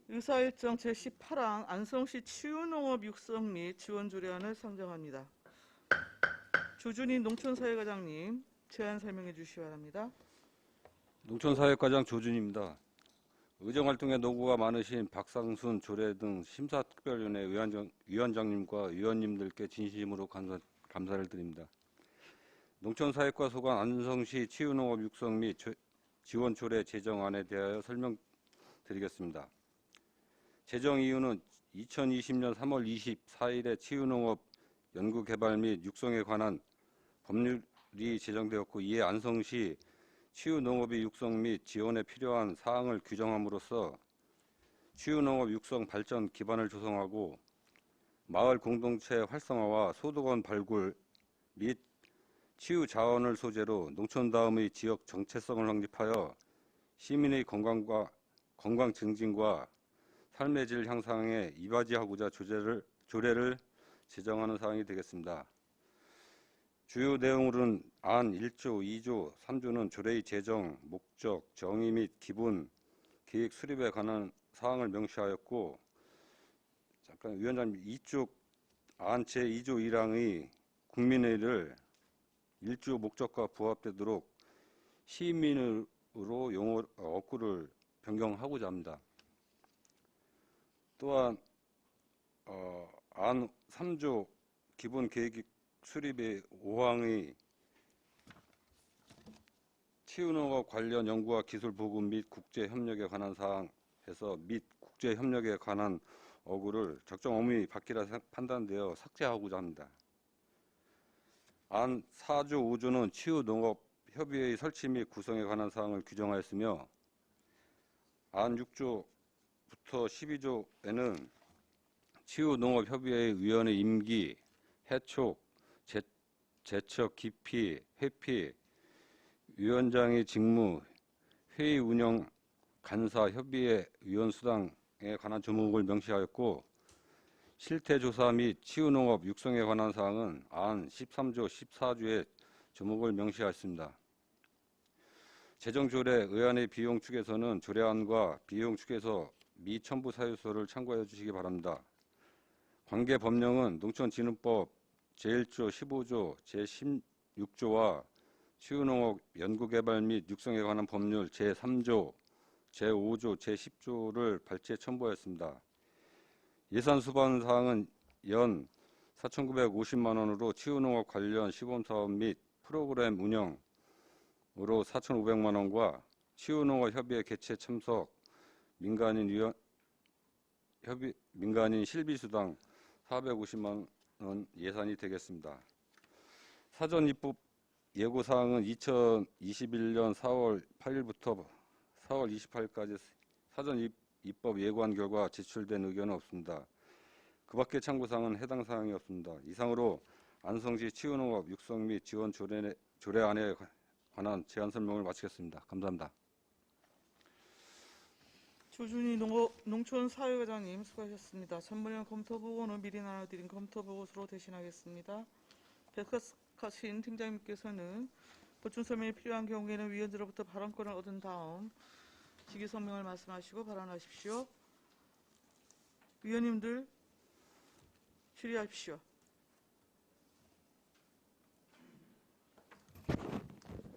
의사일정 제18항 안성시 치유농업 육성 및 지원 조례안을 상정합니다. 조준희 농촌사회과장님 제안 설명해 주시기 바랍니다. 농촌사회과장 조준입니다. 의정활동에 노고가 많으신 박상순, 조례 등 심사특별위원회 위원장님과 위원님들께 진심으로 감사를 드립니다. 농촌사회과 소관 안성시 치유농업 육성 및 지원 조례 제정안에 대하여 설명드리겠습니다. 제정 이유는 2020년 3월 24일에 치유농업 연구개발 및 육성에 관한 법률이 제정되었고, 이에 안성시 치유농업의 육성 및 지원에 필요한 사항을 규정함으로써 치유농업 육성 발전 기반을 조성하고 마을 공동체 활성화와 소득원 발굴 및 치유 자원을 소재로 농촌다움의 지역 정체성을 확립하여 시민의 건강 증진과 삶의 질 향상에 이바지하고자 조례를 제정하는 사항이 되겠습니다. 주요 내용으로는 안 1조, 2조, 3조는 조례의 제정, 목적, 정의 및 기본, 계획 수립에 관한 사항을 명시하였고, 위원장님, 이쪽 안 제2조 1항의 국민의를 1조 목적과 부합되도록 시민으로 어구를 변경하고자 합니다. 또한 안 3조 기본 계획 수립의 5항의 치유농업 관련 연구와 기술 보급 및 국제협력에 관한 사항에서 및 국제협력에 관한 어구를 적정 의미 밖이라 판단되어 삭제하고자 합니다. 안 4조 5조는 치유농업협의회의 설치 및 구성에 관한 사항을 규정하였으며, 안 6조부터 12조에는 치유농업협의회의 위원회 임기, 해촉, 제척, 기피, 회피, 위원장의 직무, 회의 운영, 간사, 협의회, 위원 수당에 관한 조목을 명시하였고, 실태조사 및 치유농업 육성에 관한 사항은 안 13조, 14조의 조목을 명시하였습니다. 제정조례 의안의 비용 축에서는 조례안과 비용 축에서 미첨부 사유서를 참고해 주시기 바랍니다. 관계 법령은 농촌진흥법 제1조, 15조, 제16조와 치유농업 연구개발 및 육성에 관한 법률 제3조, 제5조, 제10조를 발췌 첨부하였습니다. 예산 수반 사항은 연 4,950만 원으로 치유농업 관련 시범사업 및 프로그램 운영으로 4,500만 원과 치유농업 협의회 개최 참석 민간인 실비수당 450만 원 예산이 되겠습니다. 사전 입법 예고사항은 2021년 4월 8일부터 4월 28일까지 사전 입법 예고한 결과 제출된 의견은 없습니다. 그 밖의 참고사항은 해당 사항이 없습니다. 이상으로 안성시 치유농업 육성 및 지원 조례안에 관한 제안 설명을 마치겠습니다. 감사합니다. 조준희 농촌사회과장님 수고하셨습니다. 전문위원 검토보고는 미리 나눠드린 검토보고서로 대신하겠습니다. 백학신 팀장님께서는 보충 설명이 필요한 경우에는 위원들로부터 발언권을 얻은 다음 직위성명을 말씀하시고 발언하십시오. 위원님들 질의하십시오.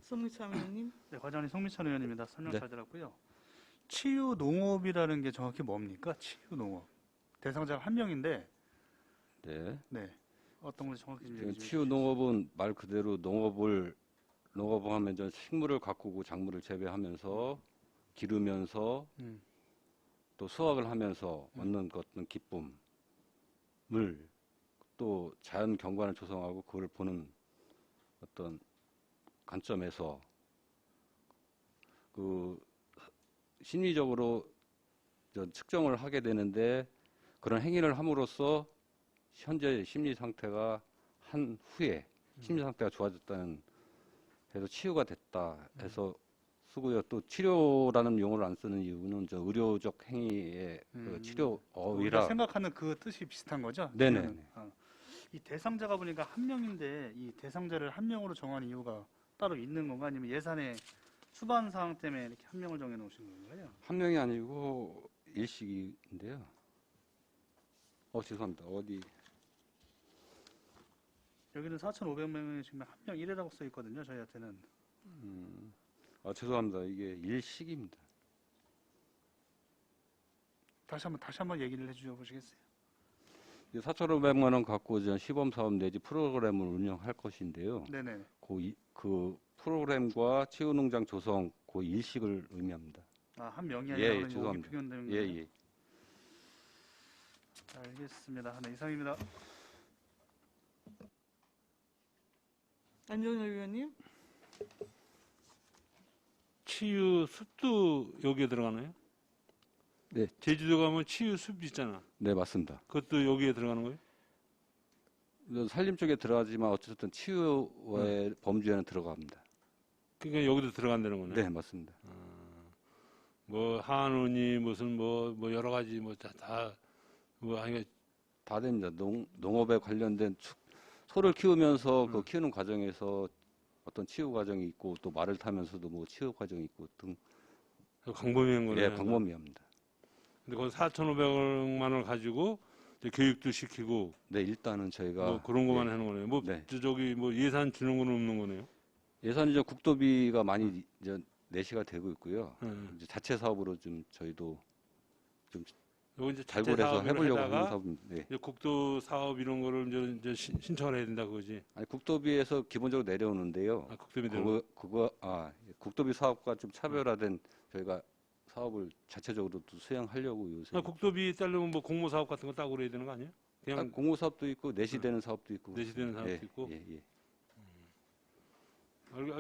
송미찬 의원님. 네, 과장님 송미찬 의원입니다. 설명 네. 잘 들었고요. 치유농업이라는 게 정확히 뭡니까? 치유농업. 대상자가 한 명인데, 네. 네, 어떤 건지 정확히 좀 얘기해 주시죠. 치유농업은 말 그대로 농업을 하면 전 식물을 가꾸고 작물을 재배하면서 기르면서 또 수확을 하면서 얻는 어떤 기쁨을 또 자연 경관을 조성하고 그걸 보는 어떤 관점에서 그 심리적으로 측정을 하게 되는데, 그런 행위를 함으로써 현재 심리 상태가 한 후에 심리 상태가 좋아졌다는 해서 치유가 됐다 해서 쓰고요. 또 치료라는 용어를 안 쓰는 이유는 의료적 행위의 그 치료 우리가 어휘라. 생각하는 그 뜻이 비슷한 거죠? 네네. 치유는. 이 대상자가 보니까 한 명인데 이 대상자를 한 명으로 정한 이유가 따로 있는 건가? 아니면 예산의 수반 사항 때문에 이렇게 한 명을 정해 놓으신 건가요? 한 명이 아니고 일식인데요. 죄송합니다. 어디 여기는 4,500명이 지금 한 명 1회라고 써 있거든요. 저희한테는. 죄송합니다. 이게 일식입니다. 다시 한번 얘기를 해주셔 보시겠어요? 4,500만 원 갖고 이제 시범 사업 내지 프로그램을 운영할 것인데요. 네네. 그 프로그램과 치유농장 조성 그 일식을 의미합니다. 한 명이 예, 아니라 예, 여기 죄송합니다. 표현되는 예, 거예요? 예. 알겠습니다. 네, 이상입니다. 안정열 의원님. 치유 숲도 여기에 들어가나요? 네. 제주도 가면 치유 숲 있잖아. 네, 맞습니다. 그것도 여기에 들어가는 거예요? 산림 쪽에 들어가지만 어쨌든 치유의 범주에는 들어갑니다. 그러니까 여기도 들어간다는 거네. 네, 맞습니다. 뭐 한우니 무슨 뭐 여러 가지 뭐 다뭐 하여간 다 됩니다. 농업에 관련된 소를 키우면서 그 키우는 과정에서 어떤 치유 과정이 있고 또 말을 타면서도 뭐 치유 과정이 있고 등 광범위한 거네. 예, 광범위합니다. 근데 거기 4,500만 원을 가지고 이제 교육도 시키고 네, 일단은 저희가 뭐 그런 것만 예, 하는 거네요. 뭐 네. 저기 뭐 예산 주는 건 없는 거네요. 예산이 이제 국도비가 많이 이제 내시가 되고 있고요. 음. 이제 자체 사업으로 좀 저희도 좀 요거 이제 자체 발굴해서 사업을 해보려고 하는 하다가 사업입니다. 네. 이제 국도 사업 이런 거를 이제 신청을 해야 된다 그거지. 아니 국도비에서 기본적으로 내려오는데요. 국도비 들어. 국도비 사업과 좀 차별화된 저희가 사업을 자체적으로 또 수행하려고 요새. 국도비 따르면 뭐 공모 사업 같은 거 따고 그래야 되는 거 아니에요? 그냥 공모 사업도 있고 내시되는 사업도 있고. 내시되는 사업도 예, 있고. 예, 예.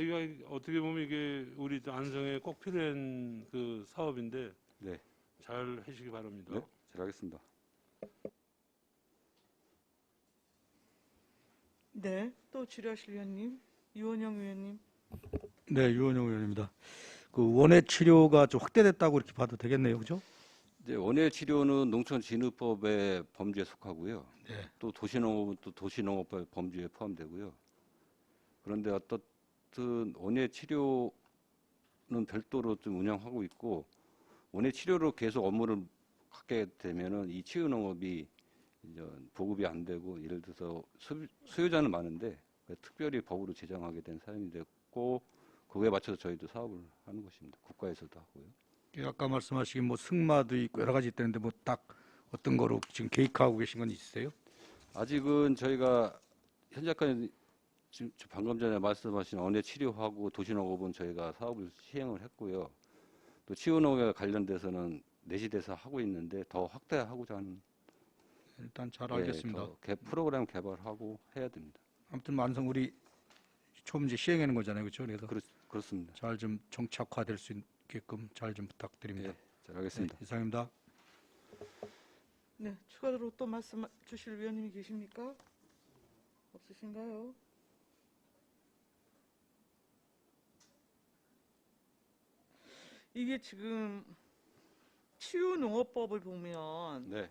이거 어떻게 보면 이게 우리 안성에 꼭 필요한 그 사업인데 네. 잘 하시기 바랍니다. 네, 잘하겠습니다. 네. 또 질의하실 의원님. 유원영 의원님. 네, 유원영 의원입니다. 그 원예 치료가 좀 확대됐다고 이렇게 봐도 되겠네요, 그죠? 이제 원예 치료는 농촌진흥법의 범주에 속하고요. 네. 또 도시농업은 또 도시농업법 범주에 포함되고요. 그런데 어떻든 원예 치료는 별도로 좀 운영하고 있고 원예 치료로 계속 업무를 갖게 되면은 이 치유농업이 이제 보급이 안 되고 예를 들어서 수요자는 많은데 특별히 법으로 제정하게 된 사안이 됐고 그거에 맞춰서 저희도 사업을 하는 것입니다. 국가에서도 하고요. 아까 말씀하신 뭐 승마도 있고 여러 가지 있다는데 뭐 딱 어떤 거로 지금 계획하고 계신 건 있으세요? 아직은 저희가 현재까지 지금 방금 전에 말씀하신 원예 치료하고 도시농업은 저희가 사업을 시행을 했고요. 또 치유농업에 관련돼서는 내시돼서 하고 있는데 더 확대하고자 하는 일단 잘 예, 알겠습니다. 더 프로그램 개발하고 해야 됩니다. 아무튼 만성 우리 처음 이제 시행하는 거잖아요, 그렇죠? 그래서 그렇습니다. 잘 좀 정착화될 수 있게끔 잘 좀 부탁드립니다. 예, 잘하겠습니다. 네, 이상입니다. 네. 추가로 또 말씀 주실 의원님이 계십니까? 없으신가요? 이게 지금 치유농업법을 보면 네,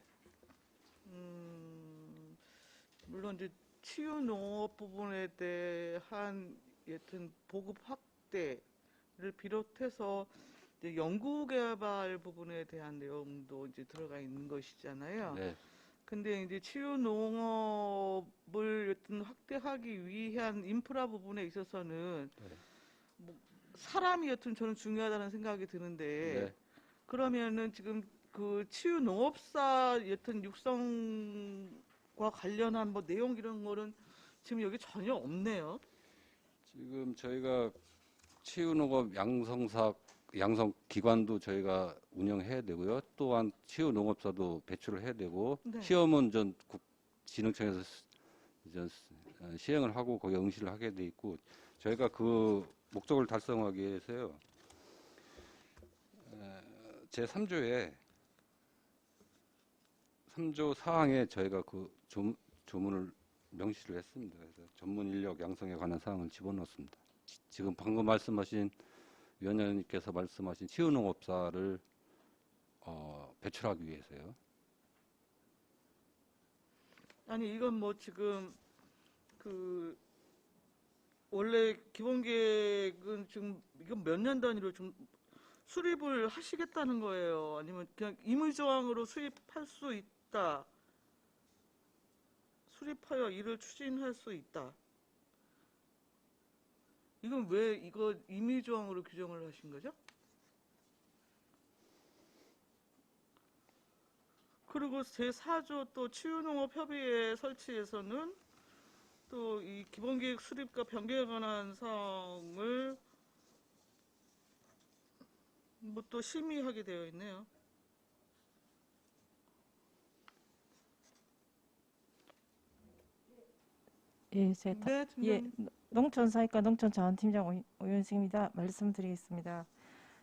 물론 이제 치유농업 부분에 대한 여튼 보급 확대를 비롯해서 이제 연구개발 부분에 대한 내용도 이제 들어가 있는 것이잖아요. 네, 근데 이제 치유농업을 여튼 확대하기 위한 인프라 부분에 있어서는 네. 뭐 사람이 여튼 저는 중요하다는 생각이 드는데 네. 그러면은 지금 그 치유농업사 여튼 육성과 관련한 뭐 내용 이런 거는 지금 여기 전혀 없네요. 지금 저희가 치유농업 양성 기관도 저희가 운영해야 되고요. 또한 치유농업사도 배출을 해야 되고 네. 시험은 전 국진흥청에서 시행을 하고 거기에 응시를 하게 돼 있고 저희가 그 목적을 달성하기 위해서요. 제 3조에 3조 사항에 저희가 그 조문을 명시를 했습니다. 그래서 전문 인력 양성에 관한 사항을 집어넣었습니다. 지금 방금 말씀하신 위원장님께서 말씀하신 치유농업사를 배출하기 위해서요. 아니 이건 뭐 지금 그 원래 기본 계획은 지금 이건 몇 년 단위로 좀 수립을 하시겠다는 거예요? 아니면 그냥 임의조항으로 수립할 수 있다. 수립하여 이를 추진할 수 있다. 이건 왜 이거 임의조항으로 규정을 하신 거죠? 그리고 제4조 또 치유농업협의회 설치에서는 또 이 기본계획 수립과 변경에 관한 사항을 뭐 또 심의하게 되어 있네요. 예, 네, 팀장님. 농촌사회과 농촌자원팀장 오윤승입니다. 말씀드리겠습니다.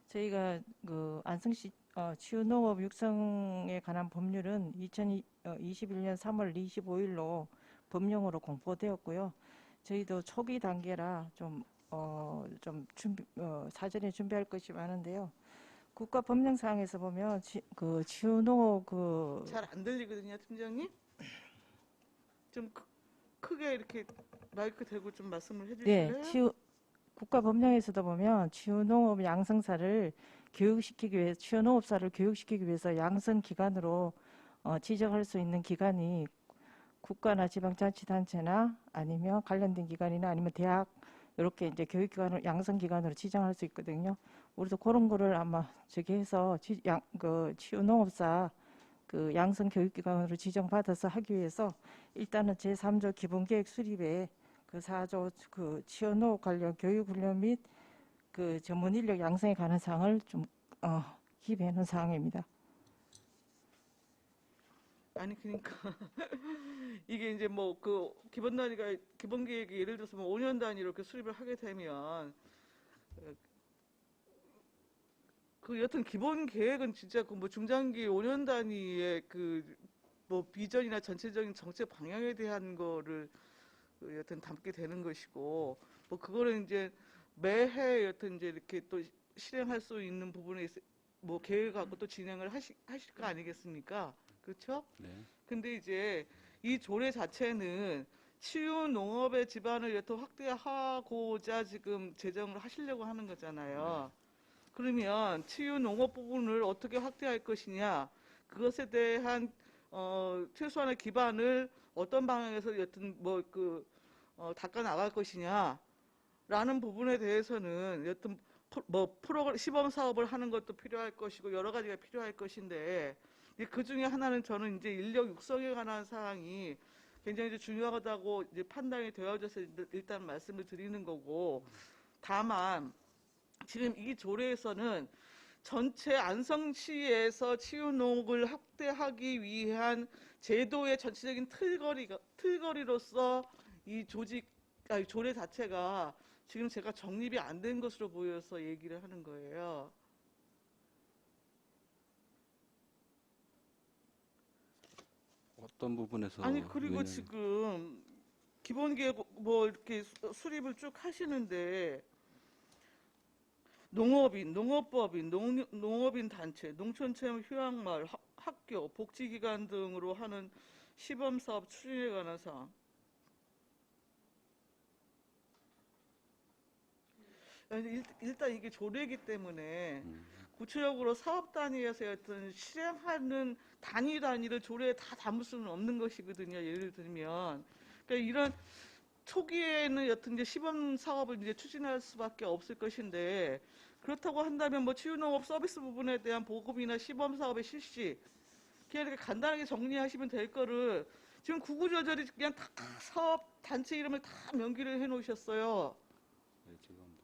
저희가 그 안성시 치유농업 육성에 관한 법률은 2021년 3월 25일로 법령으로 공포되었고요. 저희도 초기 단계라 좀 사전에 준비할 것이 많은데요. 국가 법령사항에서 보면 그 치유농업 잘 안 들리거든요, 팀장님. 좀 크게 이렇게 마이크 대고 좀 말씀을 해주실래요? 네, 국가 법령에서도 보면 치유농업 양성사를 교육시키기 위해 치유농업사를 교육시키기 위해서 양성기관으로 지정할 수 있는 기관이 국가나 지방자치단체나 아니면 관련된 기관이나 아니면 대학 이렇게 이제 교육기관을 양성기관으로 지정할 수 있거든요. 우리도 그런 거를 아마 저기 해서 그 치유농업사 그 양성교육기관으로 지정받아서 하기 위해서 일단은 제3조 기본계획 수립에 그 4조 그 치유농업 관련 교육훈련 및 그 전문인력 양성에 관한 사항을 좀 기입해 놓은 사항입니다. 아니 그러니까 이게 이제 뭐 그 기본 단위가 기본 계획이 예를 들어서 뭐 5년 단위로 이렇게 수립을 하게 되면 그 여튼 기본 계획은 진짜 그 뭐 중장기 5년 단위의 그 뭐 비전이나 전체적인 정책 방향에 대한 거를 그 여튼 담게 되는 것이고 뭐 그거는 이제 매해 여튼 이제 이렇게 또 실행할 수 있는 부분에 뭐 계획하고 또 진행을 하실 거 아니겠습니까? 그렇죠? 네. 근데 이제 이 조례 자체는 치유 농업의 지반을 여튼 확대하고자 지금 제정을 하시려고 하는 거잖아요. 그러면 치유 농업 부분을 어떻게 확대할 것이냐, 그것에 대한 최소한의 기반을 어떤 방향에서 여튼 뭐 닦아 나갈 것이냐라는 부분에 대해서는 여튼 뭐 시범 사업을 하는 것도 필요할 것이고 여러 가지가 필요할 것인데. 그 중에 하나는 저는 이제 인력 육성에 관한 사항이 굉장히 이제 중요하다고 이제 판단이 되어져서 일단 말씀을 드리는 거고, 다만 지금 이 조례에서는 전체 안성시에서 치유농업을 확대하기 위한 제도의 전체적인 틀거리로서 이 조례 자체가 지금 제가 정립이 안 된 것으로 보여서 얘기를 하는 거예요. 어떤 부분에서 아니 그리고 왜냐면 지금 기본계획 뭐 이렇게 수립을 쭉 하시는데 농업인, 농업법인, 농업인 단체, 농촌체험 휴양마을, 학교, 복지기관 등으로 하는 시범사업 추진에 관한 사항. 일단 이게 조례이기 때문에 구체적으로 사업 단위에서 어떤 실행하는 단위를 조례에 다 담을 수는 없는 것이거든요. 예를 들면. 그러니까 이런 초기에는 여튼 이제 시범 사업을 이제 추진할 수밖에 없을 것인데, 그렇다고 한다면 뭐 치유농업 서비스 부분에 대한 보급이나 시범 사업의 실시, 그냥 이렇게 간단하게 정리하시면 될 거를 지금 구구절절히 그냥 다 사업 단체 이름을 다 명기를 해 놓으셨어요. 네, 죄송합니다.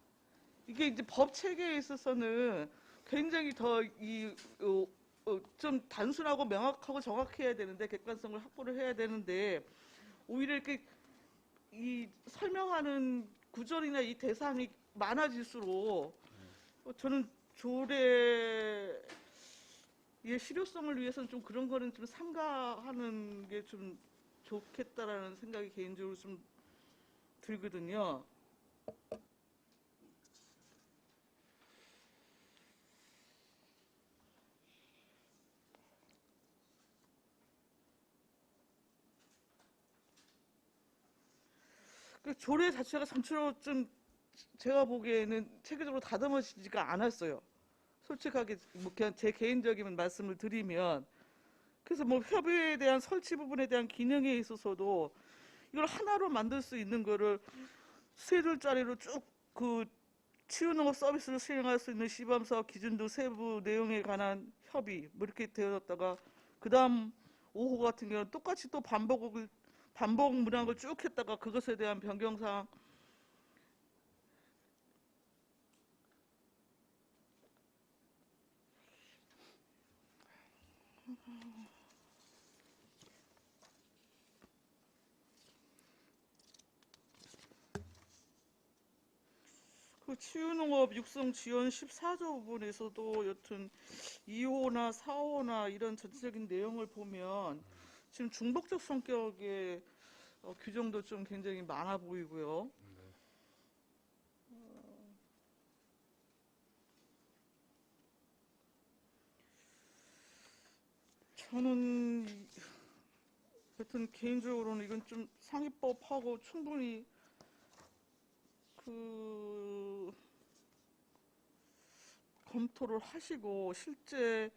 이게 이제 법 체계에 있어서는 굉장히 더 좀 단순하고 명확하고 정확해야 되는데, 객관성을 확보를 해야 되는데, 오히려 이렇게 이 설명하는 구절이나 이 대상이 많아질수록 저는 조례의 실효성을 위해서는 좀 그런 거는 좀 삼가하는 게 좀 좋겠다라는 생각이 개인적으로 좀 들거든요. 그 조례 자체가 전체로 좀 제가 보기에는 체계적으로 다듬어지지가 않았어요. 솔직하게 뭐 그냥 제 개인적인 말씀을 드리면, 그래서 뭐 협의에 대한 설치 부분에 대한 기능에 있어서도 이걸 하나로 만들 수 있는 거를 세 줄짜리로 쭉 그 치유농업 서비스를 수행할 수 있는 시범사업 기준도 세부 내용에 관한 협의 뭐 이렇게 되어졌다가, 그다음 5호 같은 경우는 똑같이 또 반복 문항을 쭉 했다가 그것에 대한 변경사항 그 치유농업 육성 지원 14조 부분에서도 여튼 2호나 4호나 이런 전체적인 내용을 보면 지금 중복적 성격의 규정도 좀 굉장히 많아 보이고요. 저는 여튼 개인적으로는 이건 좀 상위법하고 충분히 그 검토를 하시고 실제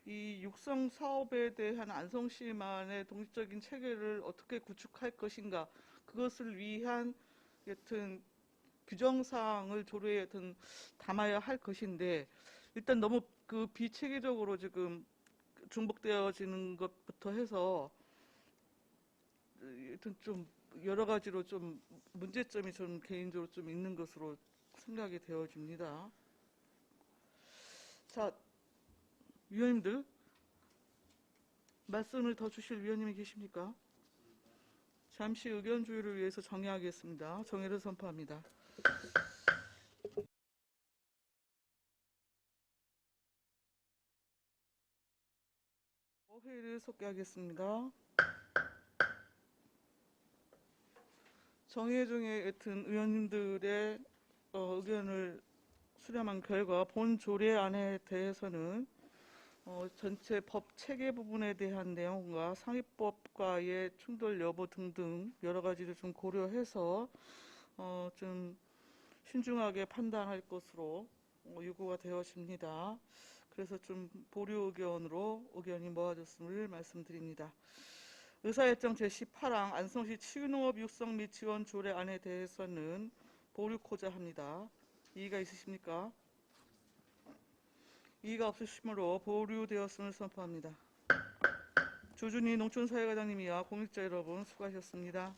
이 육성 사업에 대한 안성시만의 독립적인 체계를 어떻게 구축할 것인가, 그것을 위한 여튼 규정사항을 조례에 여튼 담아야 할 것인데, 일단 너무 그 비체계적으로 지금 중복되어지는 것부터 해서 여튼 좀 여러 가지로 좀 문제점이 저는 개인적으로 좀 있는 것으로 생각이 되어집니다. 자, 위원님들 말씀을 더 주실 위원님이 계십니까? 잠시 의견 조율을 위해서 정의하겠습니다. 정의를 선포합니다. 회의를 속개하겠습니다. 정의 중에 여튼 의원님들의 의견을 수렴한 결과 본 조례안에 대해서는 전체 법 체계 부분에 대한 내용과 상위법과의 충돌 여부 등등 여러 가지를 좀 고려해서 좀 신중하게 판단할 것으로 요구가 되어집니다. 그래서 좀 보류 의견으로 의견이 모아졌음을 말씀드립니다. 의사일정 제18항 안성시 치유농업 육성 및 지원 조례안에 대해서는 보류코자 합니다. 이의가 있으십니까? 이의가 없으시므로 보류되었음을 선포합니다. 조준희 농촌사회과장님이와 공직자 여러분 수고하셨습니다.